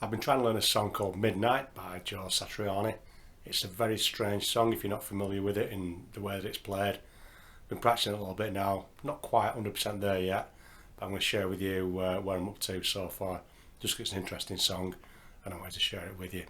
I've been trying to learn a song called Midnight by Satriani. It's a very strange song if you're not familiar with it in the way that it's played. I've been practicing it a little bit now, not quite 100% there yet, but I'm going to share with you where I'm up to so far, just because it's an interesting song and I wanted to share it with you.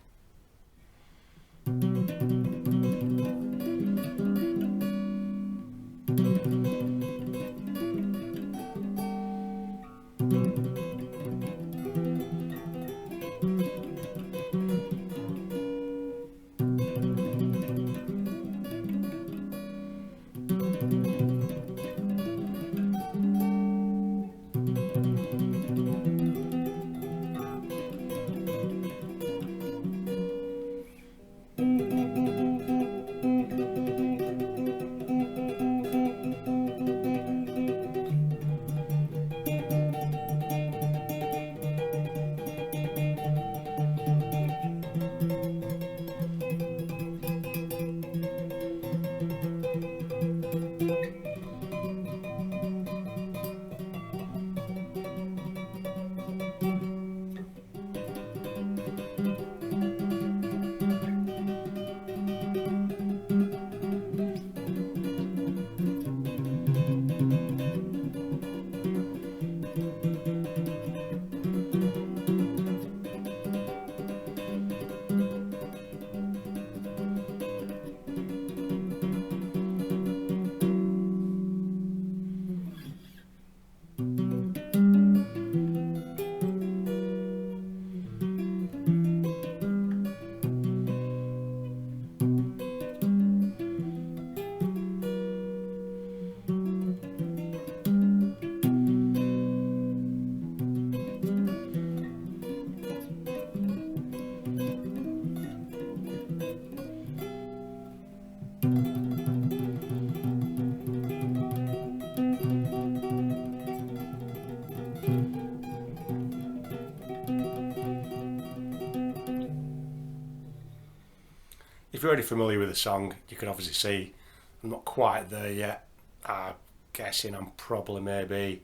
If you're already familiar with the song, you can obviously see I'm not quite there yet. I'm guessing I'm probably maybe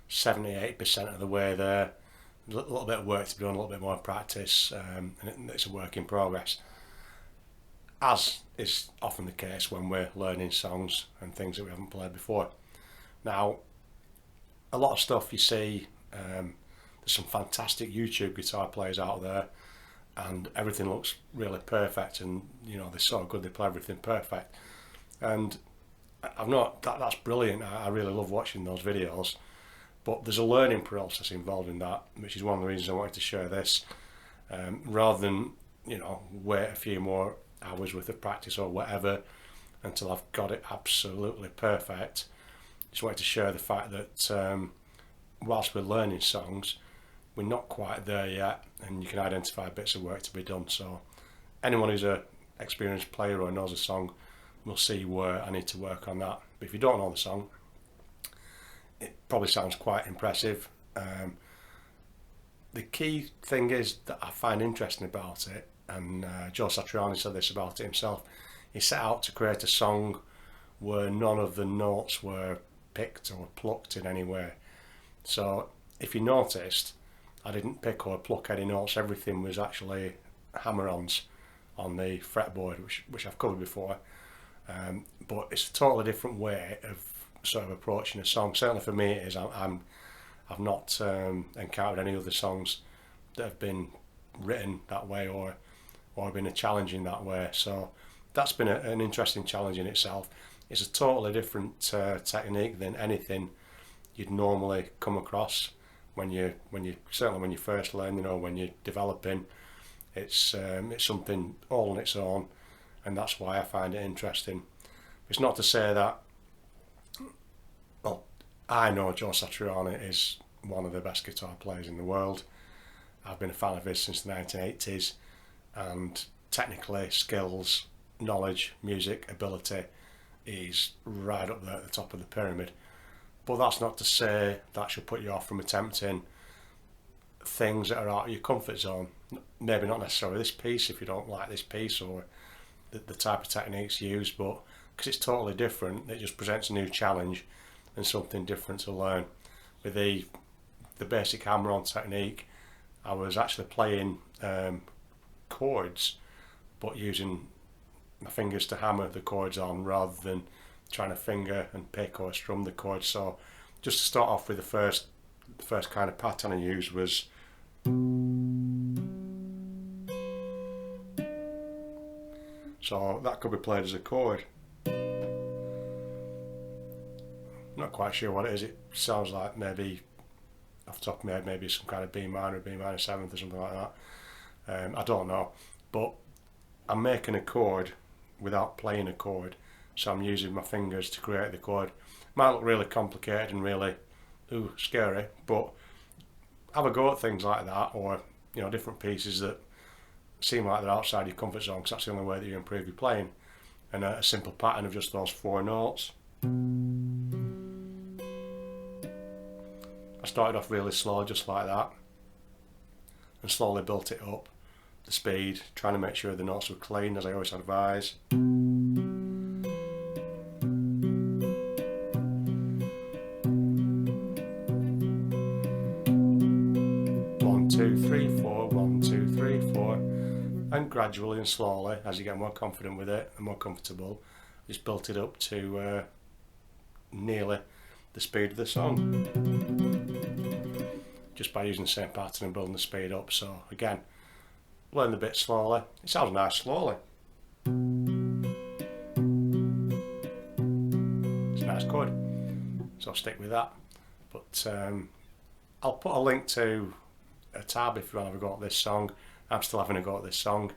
70–80% of the way there. A little bit of work to be done, a little bit more practice, and it's a work in progress. As is often the case when we're learning songs and things that we haven't played before. Now, a lot of stuff you see, there's some fantastic YouTube guitar players out there, and everything looks really perfect, and you know they're so good, they play everything perfect, and that's brilliant. I really love watching those videos, but there's a learning process involved in that, which is one of the reasons I wanted to share this, rather than wait a few more hours worth of practice or whatever until I've got it absolutely perfect. Just wanted to share the fact that whilst we're learning songs, we're not quite there yet, and you can identify bits of work to be done. So anyone who's an experienced player or knows a song will see where I need to work on that. But if you don't know the song, it probably sounds quite impressive. The key thing is that I find interesting about it, and Satriani said this about it himself, he set out to create a song where none of the notes were picked or plucked in any way. So if you noticed, I didn't pick or pluck any notes. Everything was actually hammer-ons on the fretboard, which I've covered before. But it's a totally different way of sort of approaching a song. Certainly for me it is. I've not encountered any other songs that have been written that way or been a challenge in that way. So that's been an interesting challenge in itself. It's a totally different technique than anything you'd normally come across when you certainly when you're first learning or when you're developing. It's something all on its own, and that's why I find it interesting. It's not to say that, well, I know Satriani is one of the best guitar players in the world. I've been a fan of his since the 1980s, and technically, skills, knowledge, music, ability, he's right up there at the top of the pyramid. But that's not to say that should put you off from attempting things that are out of your comfort zone. Maybe not necessarily this piece if you don't like this piece or the type of techniques used, but because it's totally different, it just presents a new challenge and something different to learn. With the basic hammer-on technique, I was actually playing chords, but using my fingers to hammer the chords on rather than trying to finger and pick or strum the chords. So just to start off with, the first kind of pattern I used was so that could be played as a chord. Not quite sure what it is. It sounds like maybe off the top of my head maybe some kind of B minor, B minor seventh or something like that. I don't know, but I'm making a chord without playing a chord, so I'm using my fingers to create the chord. Might look really complicated and really scary, but have a go at things like that, or different pieces that seem like they're outside your comfort zone, because that's the only way that you improve your playing. And a simple pattern of just those 4 notes. I started off really slow, just like that, and slowly built it up, the speed, trying to make sure the notes were clean, as I always advise. 1, 2, 3, 4, 1, 2, 3, 4, and gradually and slowly, as you get more confident with it and more comfortable, just built it up to nearly the speed of the song, just by using the same pattern and building the speed up. So again, learn the bit slowly. It sounds nice slowly. It's a nice chord, so I'll stick with that. But I'll put a link to a tab if you want to have a go at this song. I'm still having a go at this song,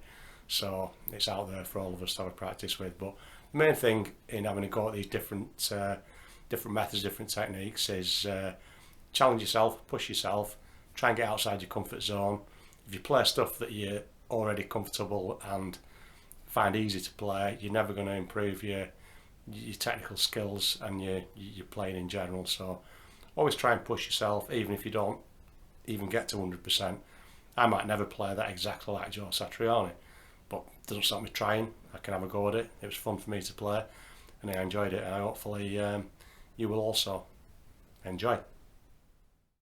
so it's out there for all of us to have a practice with. But the main thing in having a go at these different methods, different techniques, is challenge yourself, push yourself, try and get outside your comfort zone. If you play stuff that you're already comfortable and find easy to play, you're never going to improve your technical skills and your playing in general. So always try and push yourself, even if you don't even get to 100%. I might never play that exactly like Joe Satriani, but it doesn't stop me trying. I can have a go at it. It was fun for me to play, and I enjoyed it, and hopefully you will also enjoy.